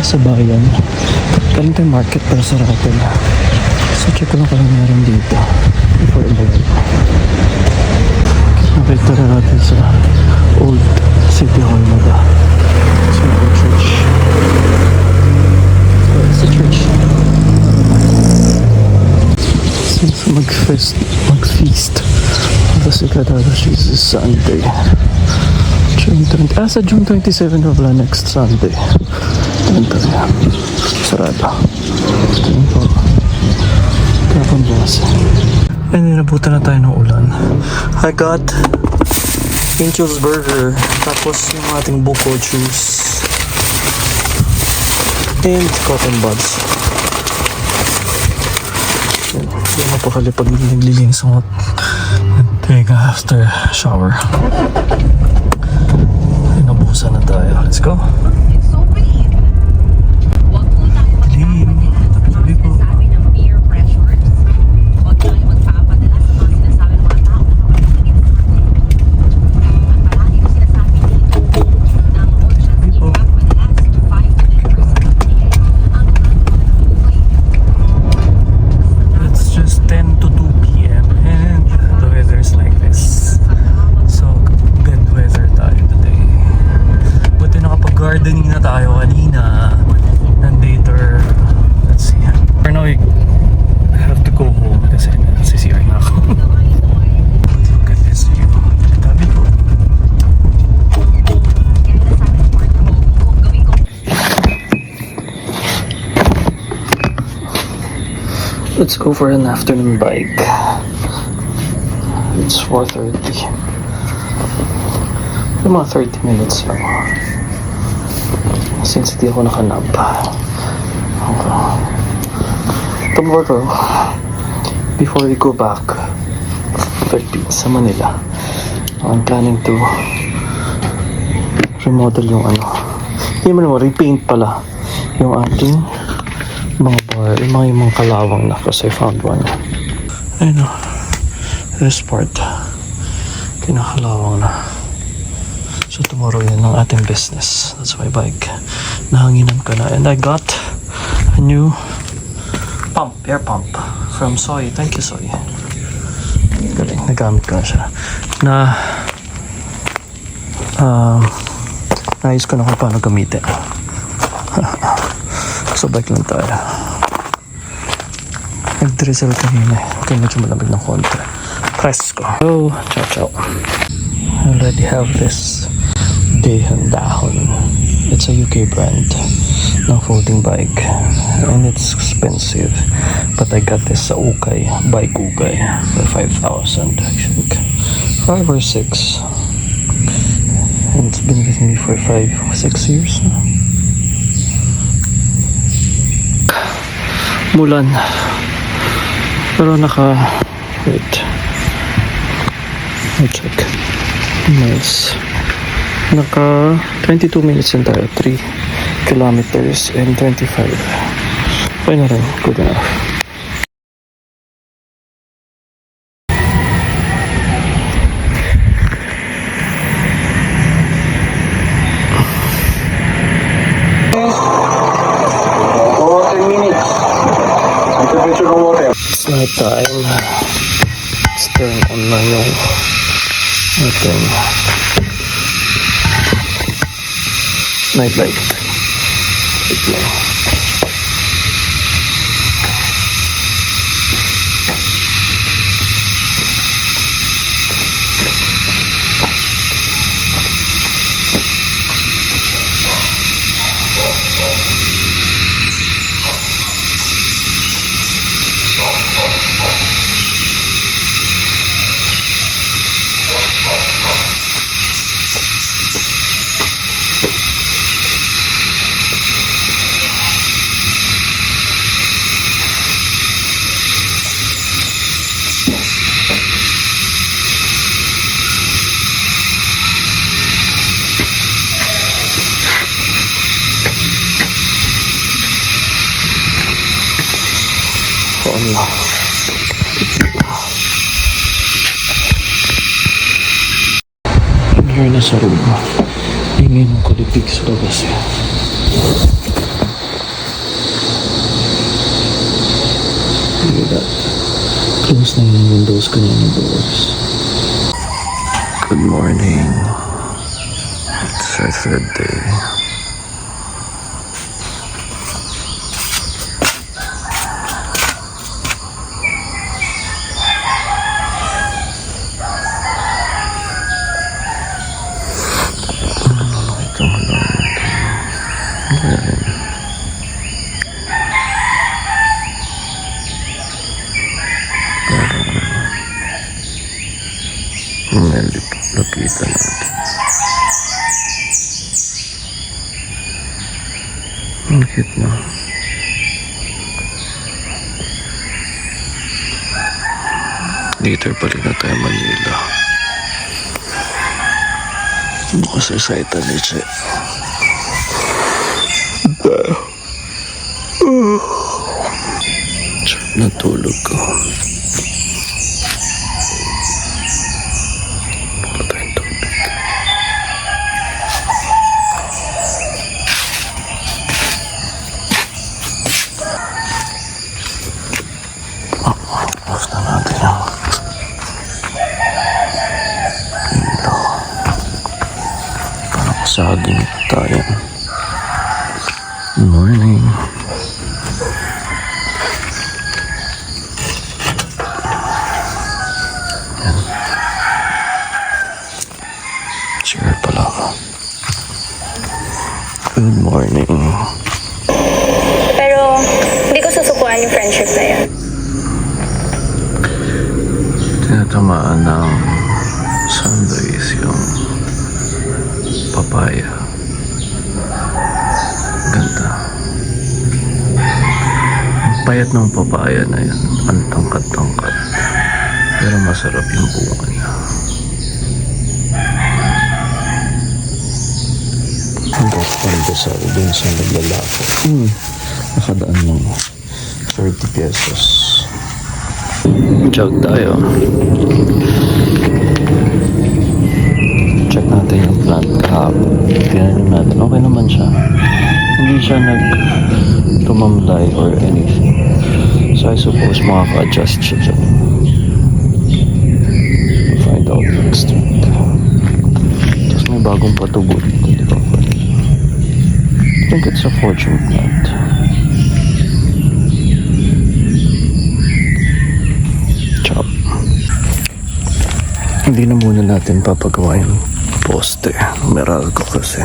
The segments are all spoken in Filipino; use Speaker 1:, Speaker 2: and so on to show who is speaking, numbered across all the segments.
Speaker 1: tayo sa bayan. Galing tayo market para sarado na. So check ko lang kung meron dito before umuwi. Nakita na natin sa Old City Hall na ba? Sa church. It's a church. Since mag-feast kasi kadado siya sa Sunday. Sa June 27 of next Sunday. Ito yan. Sarado. Ito po. Kapag bukas. And ninabutan na tayo ng ulan. I got Angel's Burger. Tapos yung ating buko juice. And cotton buds. Hindi mapakali pag naglilinis ang tega after shower. Nabusan na tayo. Let's go.
Speaker 2: Gardening na tayo kanina. And later, let's see. For now, I have to go home kasi nasisiyar na ako. Look at this view. Dami ko. Let's go for an afternoon bike. It's 4:30. Mga 30 minutes lang. Since hindi ako nakanap. Tomorrow, before we go back Philippines, sa Manila, I'm planning to remodel yung hindi mo naman, repaint pala yung ating mga bar, yung mga kalawang na kasi I found one. Ayun o, this part, kinakalawang na. So tomorrow yun ang ating business. That's my bike. Nahanginan ko na. And I got a new pump, air pump from Soy. Thank you, Soy. Galing, nagamit ko na siya. Naayos ko na kung paano gamitin. So bike lang tayo. Nag-drizzle kanina. Okay, medyo malamig ng konti. Press ko. Oh, ciao ciao. I already have this Dahon. It's a UK brand ng folding bike and it's expensive, but I got this sa Ukay, Bike Ukay for 5,000 I think, 5 or 6, and it's been with me for 5-6 years na. Mulan, pero wait, I'll check. Nice. Naka 22 minutes yun tayo. 3 kilometers and 25. Okay na rin. Good enough. It's night time. Let's turn on na yung ating night light. Wait lang. Allah. Here na sa room. Ingay ng kalipig sa labas eh.
Speaker 1: Look at that. Close na yung windows ko niya ng doors. Good morning. It's our third day. Nakita mo lang. Ayan. Lapitan natin. Ang cute na. Later balik na tayo Manila. Bukas sa Italy, natulog ko. Patay ang tubig. Off na natin ang ilaw. Parang saging tayo. Morning. Chair pala ako. Good morning.
Speaker 3: Pero hindi ko susukuan yung friendship na yan.
Speaker 1: Tinatamaan ng sunrise yung papaya. Ganda. Ang payat ng papaya na yan. Ang tangkat-tangkat. Pero masarap yung bunga niya. Ang pandesal dun sa naglalako. Nakadaan ng 30 pesos. Jog tayo. Check natin yung plant kahapon. Tingnan natin. Okay naman siya. Hindi siya tumamlay or anything. So I suppose makaka-adjust siya dyan. We'll find out next week. Tapos may bagong patubo dito, di ba? I think it's a fortune plant. Chop. Hindi na muna natin papagawa yung poste. Meralco kasi.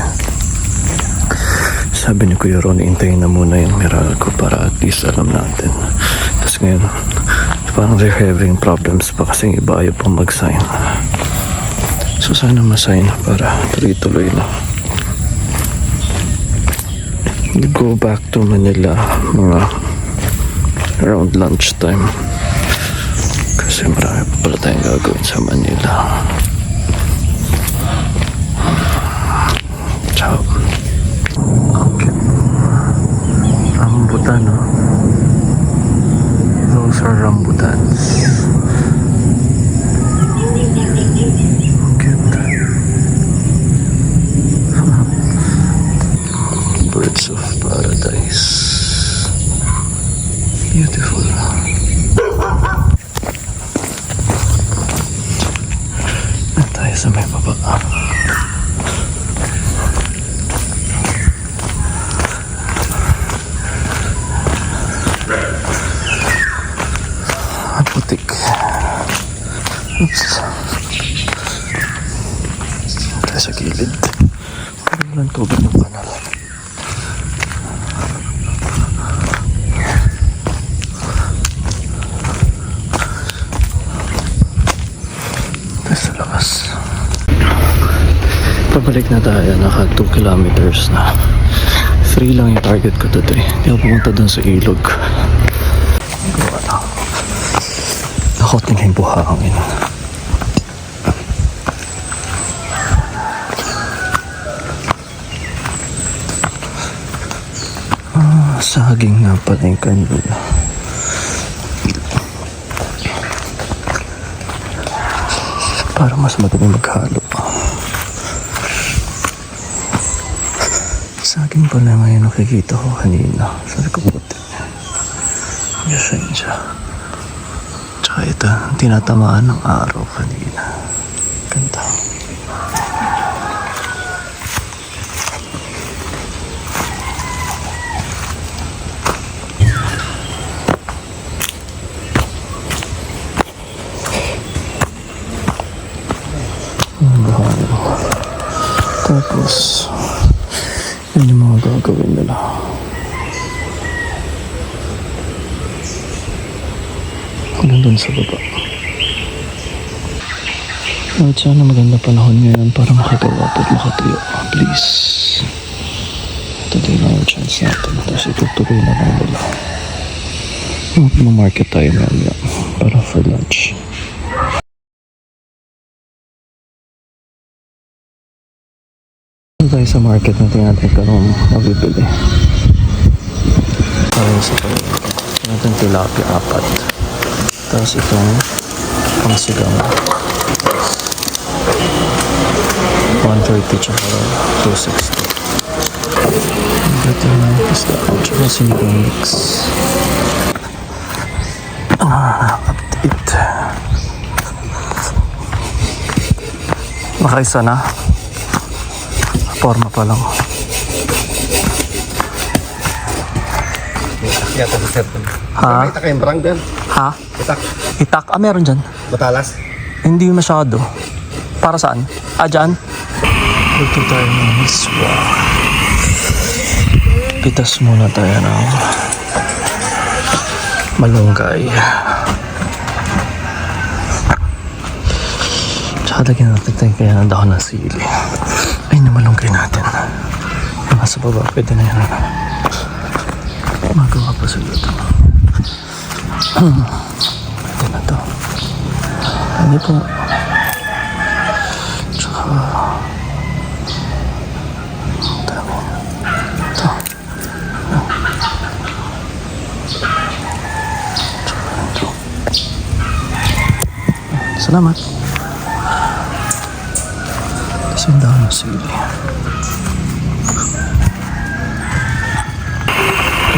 Speaker 1: Sabi ni Kuya Ron, intayin na muna yung Meralco para at least alam natin. Tapos ngayon, parang they're having problems pa kasi iba ayaw pang mag-sign. So sana ma-sign para tuloy-tuloy na. We'll go back to Manila mga around lunchtime kasi marami pa pala tayong gagawin sa Manila. Ciao. Okay. Rambutan, no? Those are rambutans. Birds of paradise. Beautiful. Na tayo sa may baba. Putik. Oops. Tayo sa gilid. Walang tubig ng kanal. Pabalik na tayo, naka 2 kilometers na. 3 lang yung target ko today. Hindi ako pumunta dun sa ilog. Nakot na yung buhangin. Saging nga pala yung kanina. Para mas madali maghalo. Saging pala ngayon nakikita ko kanina sa likod. Yes, siya. Kahit tinatamaan ng araw kanina. Ganda. Ang bahano. Tapos, yun yung mga gagawin nila. Nandun sa baba. At sana maganda panahon ngayon para makagawa at makatuyo. Please. Ito din ang chance natin. Tapos itutuloy na lang nila. Mag-market tayo mamaya para for lunch. Tayo sa market natin natin kanong mabibili. Tayo sa pala. Natin tilapia 4. Tapos itong pangsigang 130 tsaka 260. Ito na yung isda tsaka sinigang mix. Update. Nakaisa na. Forma pa lang.
Speaker 4: Yata sa cellphone.
Speaker 1: Ha?
Speaker 4: May itak yung barang dyan.
Speaker 1: Ha?
Speaker 4: Itak.
Speaker 1: Itak? Ah, meron dyan.
Speaker 4: Batalas.
Speaker 1: Hindi masyado. Para saan? Ah, dyan? Dito tayo ng miswa. Pitas muna tayo ng malunggay. Tsaka lagyan natin tayo kaya ng dahon ng sili. Ay, na malunggay natin. Yung nasa baba, pwede na yan. Magawa pa sila ito. Ito na to. Hindi po. Tsaka dami. Ito. Tsaka ito. Salamat. Tapos yung dahon ng sili.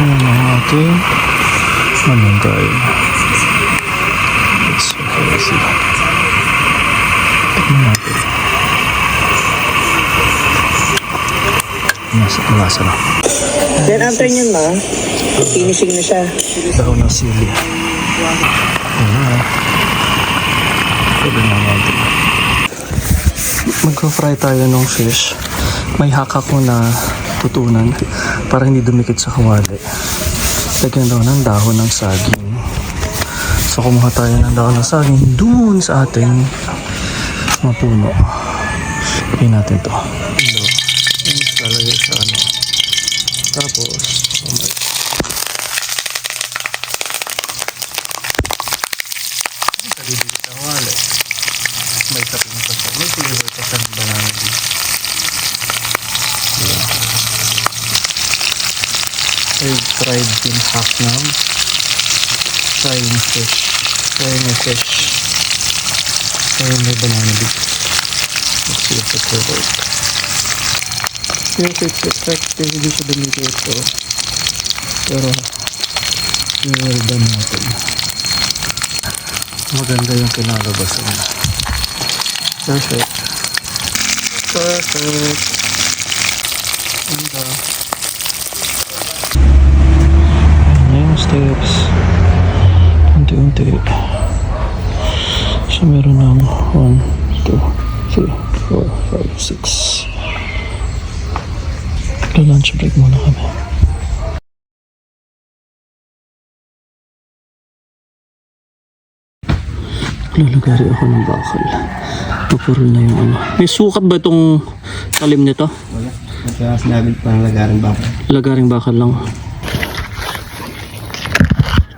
Speaker 1: Ito yung ating malunggay. It's so crazy. Tignan natin. Nasa na.
Speaker 5: Then after nyan ma, finishing na siya.
Speaker 1: Dahon ng sili. Pwede na natin. Mag-fry tayo ng fish. May haka ko na tutunan para hindi dumikit sa kawali. Lagyan daw ng dahon ng saging. So kumuha tayo ng dahon ng saging dun sa ating mapuno. Lagyan natin to. Lalagay sa ano. Tapos kalibigit ang wala. May tapin pa siya. May flavor pa siya ng banana leaf. I've tried in half now. Frying fish. Frying a fish. Frying my banana leaf. Let's see if it will work. Yes, it's effective. Hindi siya dumikit ito. Pero well done natin. Maganda yung kinalabasan. Perfect. Perfect. Ganda. Ayan yung steps. Unti-unti. So meron ng 1, 2, 3, 4, 5, 6. Lunch break muna kami. Lalagari ako ng bakal. Pupurol na yung ano. May sukat ba itong talim nito?
Speaker 4: Wala. Kaya sinabi parang lagaring bakal.
Speaker 1: Lagaring bakal lang.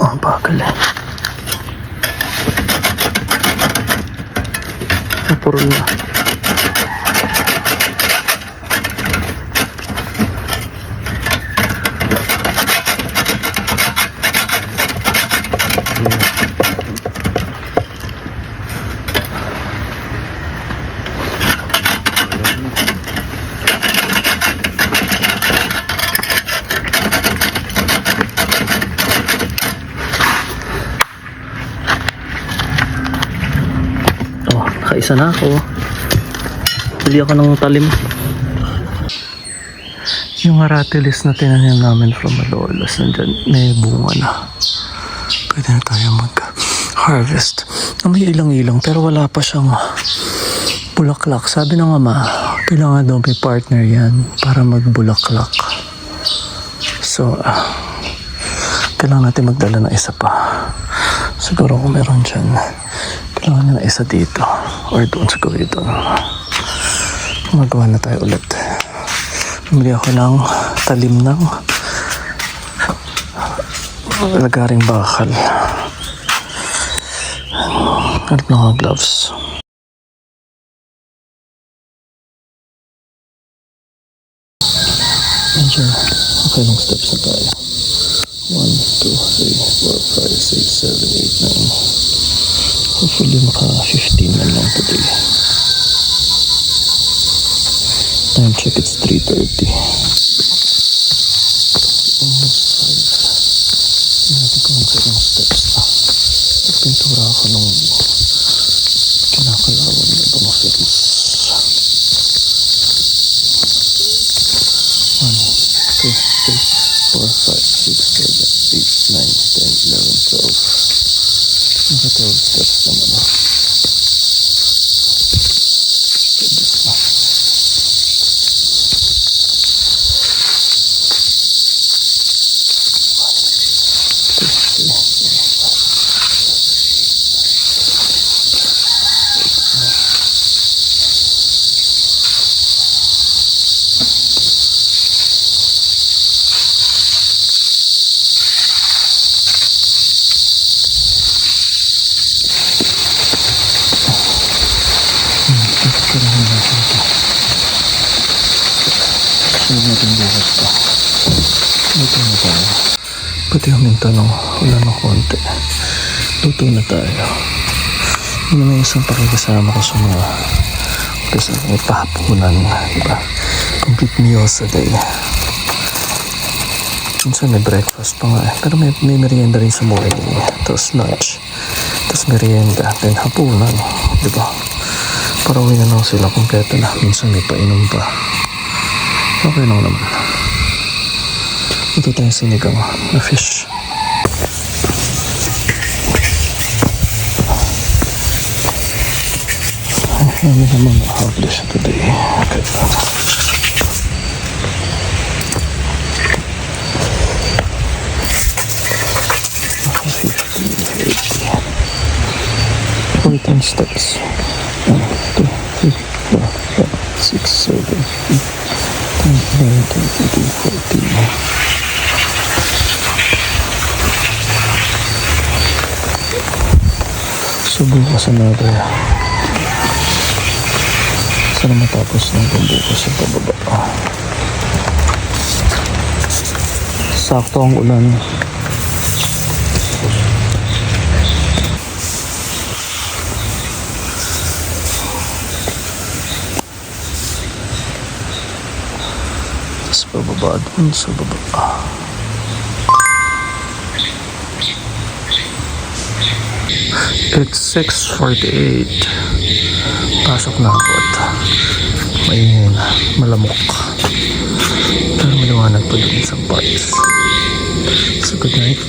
Speaker 1: Oh, bakal eh. Pupurol na.
Speaker 2: Nakaisa na ako. Bili ako ng talim.
Speaker 1: Yung aratilis na tinanim namin from Malolos, nandyan, may bunga na. Pwede na tayo mag-harvest. May ilang-ilang, pero wala pa siyang bulaklak. Sabi ng ama, kailangan daw may partner yan para magbulaklak. So, kailangan natin magdala ng isa pa. Siguro kung meron dyan, kailangan niya na isa dito. Or doon sa gawin doon. Magawa na tayo ulit. Bumili ako ng talim ng lagaring bakal. Hanap ng mga gloves. Medyo okay lang steps na tayo. 1, 2, 3, 4, 5, 6, 7, 8, 9. Hopefully maka 15 man lang today. Time check, it's 3:30. Almost 5. Tingnan natin kung kailang steps na. Nagpintura ako nung kinakalawang na itong films. 1, 2, 3, 4, 5, 6, 7, 8, 9, 10, 11, 12. Naka 12 steps naman na. Steps na. Pati huminta ng ulan ng konti. Luto na tayo. Yun naman yung isang pakikasama ko sa mga kasi may pahapunan, diba? Complete meals a day. Minsan may breakfast pa nga eh. Pero may merienda rin sa morning. Tapos lunch. Tapos merienda. Then hapunan. Diba? Para uwi na lang sila kompleto na. Minsan may painom pa. Okay lang naman. Ito tayo sinigang na fish. Kami naman na-accomplish today. Okay. 14 steps. 1, 2, 3, 4, 5, 6, 7, 8, 10, 11, 12, 13, 14. So bukas another. Sana matapos ng pambukas sa pababa. Sakto ang ulan. Tapos pababa dun sa baba. It's 6:48. Pasok na ako at may malamok. Pero maliwanag pa dun sa parts. So good night.